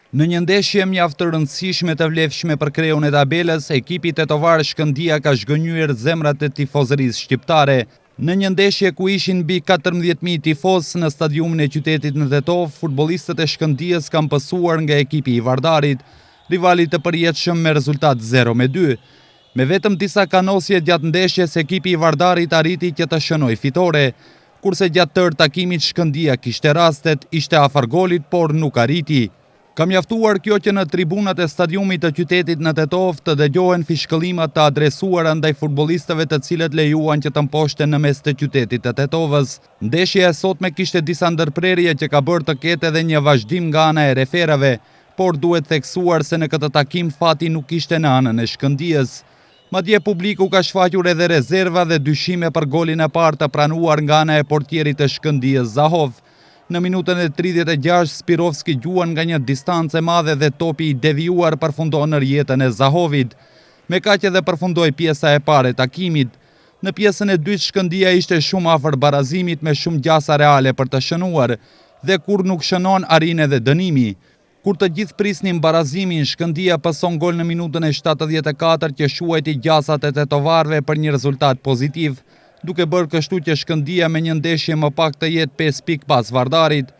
Në një ndeshje mjaft të rëndësishme të vlefshme për kreun e tabelës, ekipi tetovar Shkëndia ka zhgënjyer zemrat e tifozërisë shqiptare. Në një ndeshje ku ishin mbi 14.000 tifoz në stadiumin e qytetit në Tetov, futbollistët e Shkëndijës kanë pësuar nga ekipi i Vardarit, rivalit të përjetshëm me rezultat 0-2. Me vetëm disa kanosje gjatë ndeshjes, ekipi i Vardarit arriti që të shënojë fitore, kurse gjatë tërë takimit Shkëndia kishte rastet, ishte afër golit, por nuk arriti. Ka mjaftuar kjo që në tribunat e stadiumit të qytetit në Tetov të dëgjohen fishkëllimat të adresuara ndaj futbollistëve të cilët lejuan që të mposhten në mes të qytetit të Tetovës. Ndeshja e sotme kishte disa ndërprerje që ka bërë të ketë edhe një vazhdim nga ana e referave, por duhet theksuar se në këtë takim fati nuk ishte në anën e Shkëndijës. Madje publiku ka shfaqur edhe rezerva dhe dyshime për golin e parë të pranuar nga ana e portierit të Shkëndijës Zahov. Në minutën e 36, Spirovski gjuan nga një distancë e madhe dhe topi i devijuar përfundon në rjetën e Zahovit. Me kaq edhe përfundoi pjesa e parë e takimit. Në pjesën e dytë Shkëndia ishte shumë afër barazimit me shumë gjasa reale për të shënuar, dhe kur nuk shënon arrin edhe dënimi. Kur të gjithë prisnin barazimin, Shkëndia pëson gol në minutën e 74 që shuajti gjasat e tetovarëve për një rezultat pozitiv, duke bërë kështu që Shkëndia me një ndeshje më pak të jetë 5 pikë pas Vardarit.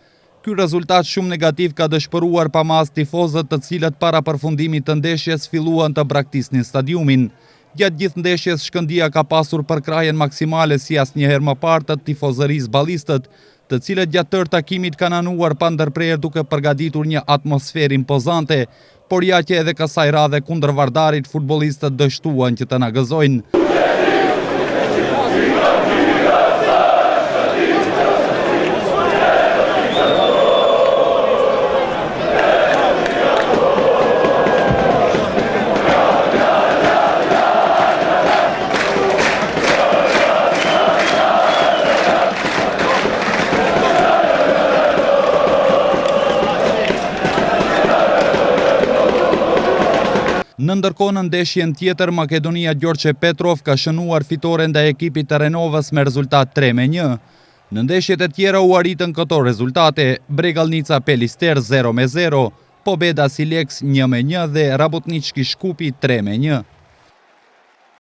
Ky rezultat shumë negativ ka dëshpëruar pamas tifozët të cilët para përfundimit të ndeshjes filluan të braktisnin stadiumin. Gjatë gjithë ndeshjes Shkëndia ka pasur përkrahjen maksimale si asnjëherë më parë të tifozërisë ballistët, të cilët gjatë tërë takimit kanë anuar pa ndërprerje duke përgatitur një atmosferë impozante, por ja që edhe kësaj radhe kundër Vardarit futbollistët dështuan që të na gëzojnë. Në ndërkohë në ndeshjen tjetër, Makedonia Gjorçe Petrov ka shënuar fitore ndaj ekipit të Renovës me rezultat 3-1. Në ndeshjet e tjera u arritën këto rezultate: Bregalnica Pelister 0-0, Pobeda Silex 1-1 dhe Rabotnički Shkupi 3-1.